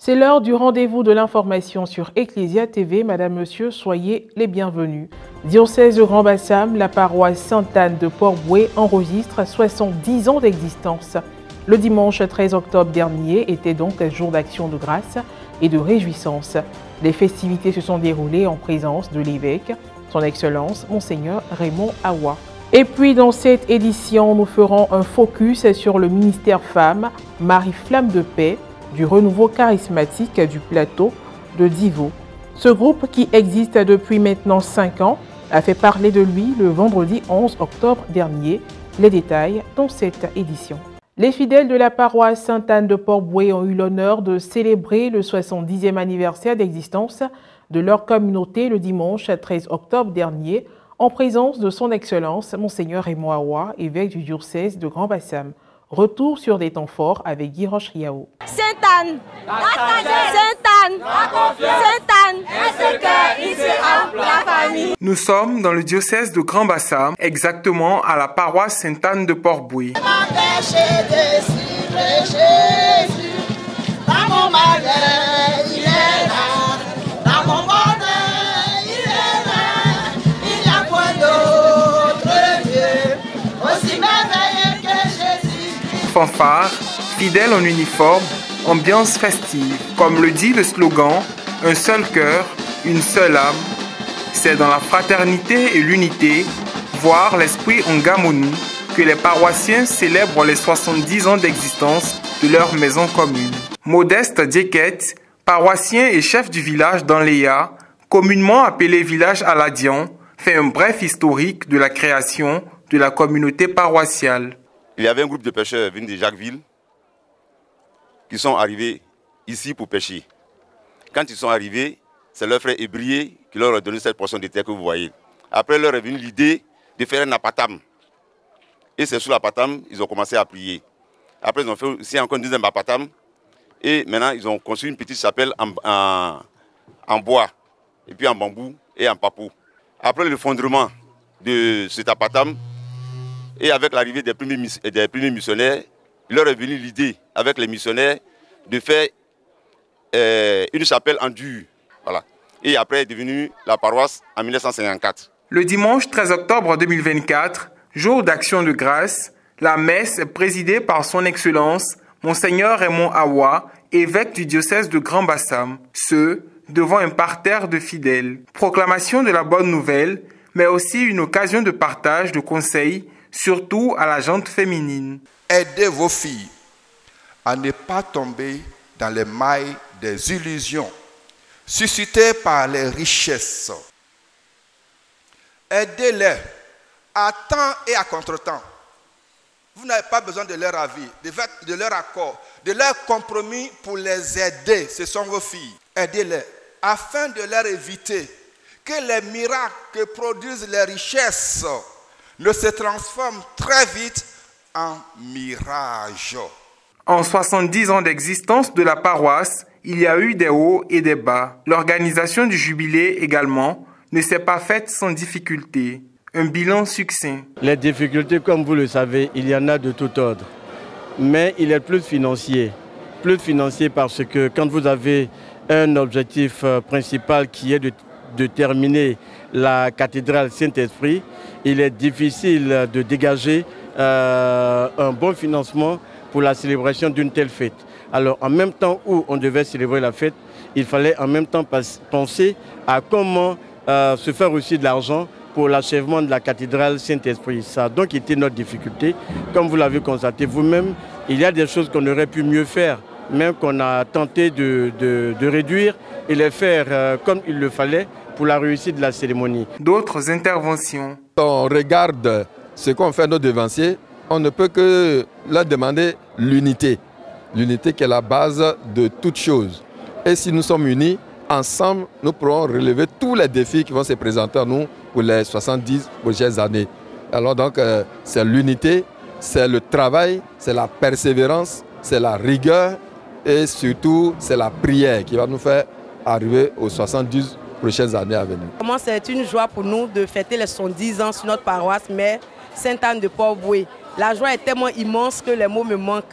C'est l'heure du rendez-vous de l'information sur Ecclesia TV. Madame, Monsieur, soyez les bienvenus. Diocèse de Grand Bassam, la paroisse Sainte-Anne de Port-Bouët enregistre 70 ans d'existence. Le dimanche 13 octobre dernier était donc un jour d'action de grâce et de réjouissance. Les festivités se sont déroulées en présence de l'évêque, son Excellence, Monseigneur Raymond Awa. Et puis dans cette édition, nous ferons un focus sur le ministère Femmes, Marie-Flamme de Paix, du renouveau charismatique du plateau de Divo. Ce groupe, qui existe depuis maintenant 5 ans, a fait parler de lui le vendredi 11 octobre dernier. Les détails dans cette édition. Les fidèles de la paroisse Sainte-Anne de Port-Bouët ont eu l'honneur de célébrer le 70e anniversaire d'existence de leur communauté le dimanche 13 octobre dernier, en présence de son Excellence, Monseigneur Raymond Awa, évêque du diocèse de Grand Bassam. Retour sur des temps forts avec Guy Roche-Riao. Sainte-Anne, Sainte-Anne, Sainte-Anne, la famille. Nous sommes dans le diocèse de Grand Bassam, exactement à la paroisse Sainte-Anne de Port-Bouët. Fanfare, fidèles en uniforme, ambiance festive. Comme le dit le slogan, un seul cœur, une seule âme. C'est dans la fraternité et l'unité, voire l'esprit en harmonie, que les paroissiens célèbrent les 70 ans d'existence de leur maison commune. Modeste Diéquette, paroissien et chef du village d'Anléa, communément appelé village Aladian, fait un bref historique de la création de la communauté paroissiale. Il y avait un groupe de pêcheurs venus de Jacquesville qui sont arrivés ici pour pêcher. Quand ils sont arrivés, c'est leur frère Ébrié qui leur a donné cette portion de terre que vous voyez. Après, leur est venue l'idée de faire un apatam. Et c'est sous l'apatam ils ont commencé à prier. Après, ils ont fait aussi encore un deuxième apatam. Et maintenant, ils ont construit une petite chapelle en bois, et puis en bambou et en papou. Après l'effondrement de cet apatam, et avec l'arrivée des premiers missionnaires, il leur est venu l'idée, avec les missionnaires, de faire une chapelle en dur. Voilà. Et après est devenue la paroisse en 1954. Le dimanche 13 octobre 2024, jour d'action de grâce, la messe est présidée par son Excellence, Monseigneur Raymond Awa, évêque du diocèse de Grand Bassam, ce devant un parterre de fidèles. Proclamation de la bonne nouvelle, mais aussi une occasion de partage, de conseils, surtout à la gente féminine. Aidez vos filles à ne pas tomber dans les mailles des illusions suscitées par les richesses. Aidez-les à temps et à contre-temps. Vous n'avez pas besoin de leur avis, de leur accord, de leur compromis pour les aider. Ce sont vos filles. Aidez-les afin de leur éviter que les miracles que produisent les richesses ne se transforme très vite en mirage. En 70 ans d'existence de la paroisse, il y a eu des hauts et des bas. L'organisation du jubilé également ne s'est pas faite sans difficulté. Un bilan succinct. Les difficultés, comme vous le savez, il y en a de tout ordre. Mais il est plus financier. Plus financier parce que quand vous avez un objectif principal qui est de terminer la cathédrale Saint-Esprit, il est difficile de dégager un bon financement pour la célébration d'une telle fête. Alors en même temps où on devait célébrer la fête, il fallait en même temps penser à comment se faire aussi de l'argent pour l'achèvement de la cathédrale Saint-Esprit. Ça a donc été notre difficulté. Comme vous l'avez constaté vous-même, il y a des choses qu'on aurait pu mieux faire, même qu'on a tenté de réduire et les faire comme il le fallait pour la réussite de la cérémonie. D'autres interventions. On regarde ce qu'ont fait nos devanciers, on ne peut que leur demander l'unité. L'unité qui est la base de toute chose. Et si nous sommes unis, ensemble, nous pourrons relever tous les défis qui vont se présenter à nous pour les 70 prochaines années. Alors donc, c'est l'unité, c'est le travail, c'est la persévérance, c'est la rigueur et surtout, c'est la prière qui va nous faire arriver aux 70 prochaines années à venir. C'est une joie pour nous de fêter les 70 ans sur notre paroisse mère Sainte-Anne de Port-Bouët. La joie est tellement immense que les mots me manquent.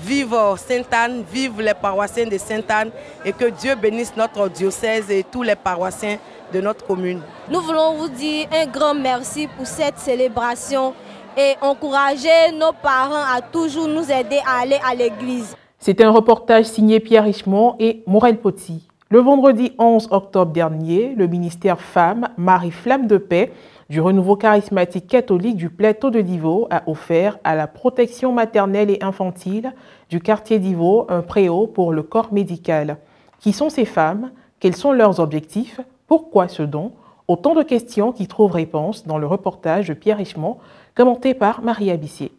Vive Sainte-Anne, vive les paroissiens de Sainte-Anne et que Dieu bénisse notre diocèse et tous les paroissiens de notre commune. Nous voulons vous dire un grand merci pour cette célébration et encourager nos parents à toujours nous aider à aller à l'église. C'est un reportage signé Pierre Richemont et Morel Poti. Le vendredi 11 octobre dernier, le ministère Femmes, Marie Flamme de Paix du Renouveau charismatique catholique du plateau de Divo a offert à la protection maternelle et infantile du quartier Divo un préau pour le corps médical. Qui sont ces femmes? Quels sont leurs objectifs? Pourquoi ce don? Autant de questions qui trouvent réponse dans le reportage de Pierre Richemont, commenté par Marie Abissier.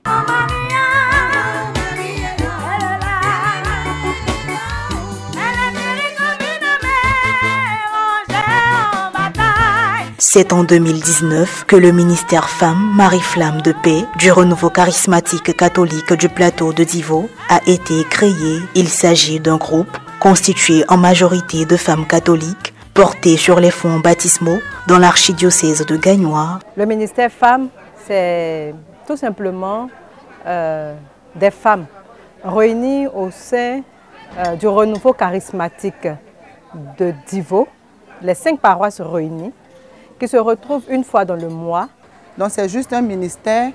C'est en 2019 que le ministère Femmes, Marie Flamme de Paix du Renouveau charismatique catholique du plateau de Divo a été créé. Il s'agit d'un groupe constitué en majorité de femmes catholiques porté sur les fonds baptismaux dans l'archidiocèse de Gagnois. Le ministère Femmes, c'est tout simplement des femmes réunies au sein du renouveau charismatique de Divo, les 5 paroisses réunies, qui se retrouvent une fois dans le mois. Donc c'est juste un ministère,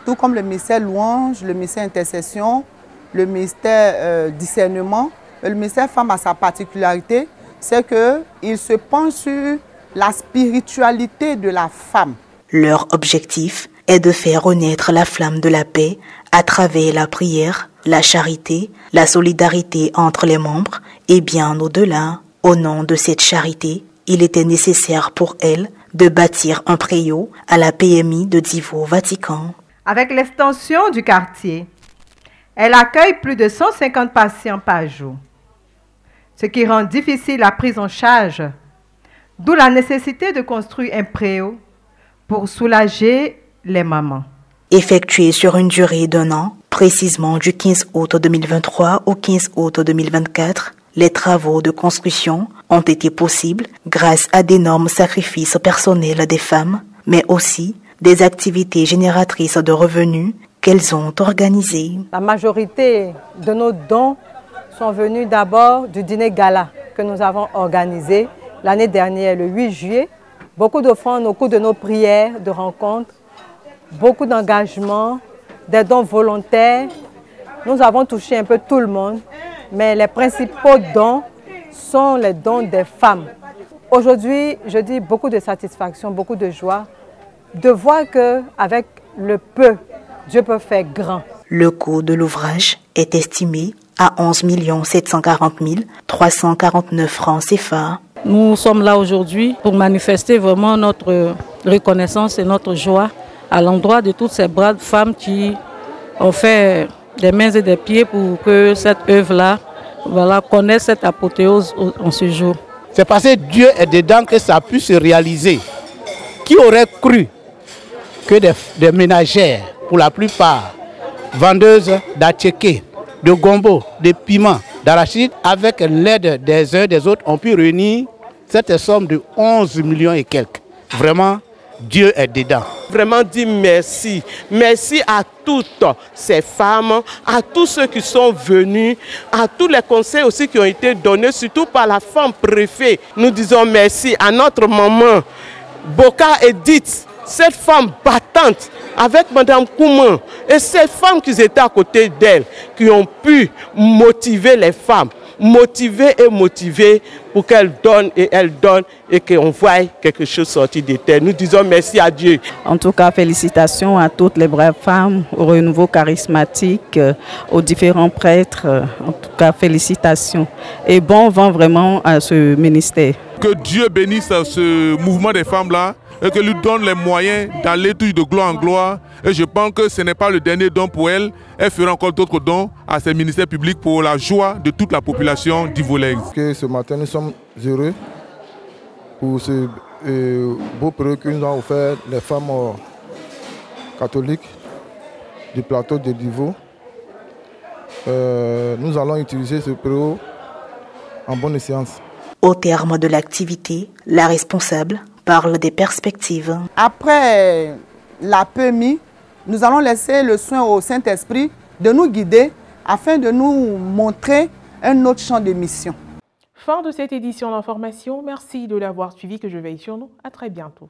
tout comme le ministère louange, le ministère intercession, le ministère discernement. Le ministère Femmes a sa particularité, c'est qu'il se penche sur la spiritualité de la femme. Leur objectif est de faire renaître la flamme de la paix à travers la prière, la charité, la solidarité entre les membres et bien au-delà. Au nom de cette charité, il était nécessaire pour elle de bâtir un préau à la PMI de Divo, Vatican. Avec l'extension du quartier, elle accueille plus de 150 patients par jour, ce qui rend difficile la prise en charge, d'où la nécessité de construire un préau pour soulager les mamans. Effectué sur une durée d'1 an, précisément du 15 août 2023 au 15 août 2024, les travaux de construction ont été possibles grâce à d'énormes sacrifices personnels des femmes, mais aussi des activités génératrices de revenus qu'elles ont organisées. La majorité de nos dons sont venus d'abord du dîner gala que nous avons organisé l'année dernière, le 8 juillet. Beaucoup d'offrandes au cours de nos prières, de rencontres, beaucoup d'engagements, des dons volontaires. Nous avons touché un peu tout le monde. Mais les principaux dons sont les dons des femmes. Aujourd'hui, je dis beaucoup de satisfaction, beaucoup de joie de voir qu'avec le peu, Dieu peut faire grand. Le coût de l'ouvrage est estimé à 11 740 349 francs CFA. Nous sommes là aujourd'hui pour manifester vraiment notre reconnaissance et notre joie à l'endroit de toutes ces braves femmes qui ont fait des mains et des pieds pour que cette œuvre-là connaisse cette apothéose en ce jour. C'est parce que Dieu est dedans que ça a pu se réaliser. Qui aurait cru que des ménagères, pour la plupart vendeuses d'attiéké, de gombo, de piments, d'arachide, avec l'aide des uns et des autres, ont pu réunir cette somme de 11 millions et quelques. Vraiment, Dieu est dedans. Vraiment dire merci. Merci à toutes ces femmes, à tous ceux qui sont venus, à tous les conseils aussi qui ont été donnés, surtout par la femme préfet. Nous disons merci à notre maman, Boka Edith, cette femme battante avec Madame Kouman et ces femmes qui étaient à côté d'elle, qui ont pu motiver les femmes. Motiver et motiver pour qu'elles donnent et qu'on voie quelque chose sortir de terre. Nous disons merci à Dieu. En tout cas, félicitations à toutes les braves femmes, au renouveau charismatique, aux différents prêtres. En tout cas, félicitations. Et bon vent vraiment à ce ministère. Que Dieu bénisse ce mouvement des femmes-là et que lui donne les moyens d'aller toujours de gloire en gloire. Et je pense que ce n'est pas le dernier don pour elle. Elle fera encore d'autres dons à ces ministères publics pour la joie de toute la population d'Ivolaise. Ce matin, nous sommes heureux pour ce beau préau que nous avons offert les femmes catholiques du plateau de Divo. Nous allons utiliser ce préau en bonne séance. Au terme de l'activité, la responsable parle des perspectives. Après la PMI, nous allons laisser le soin au Saint-Esprit de nous guider afin de nous montrer un autre champ de mission. Fin de cette édition d'information. Merci de l'avoir suivi, que je veille sur nous. À très bientôt.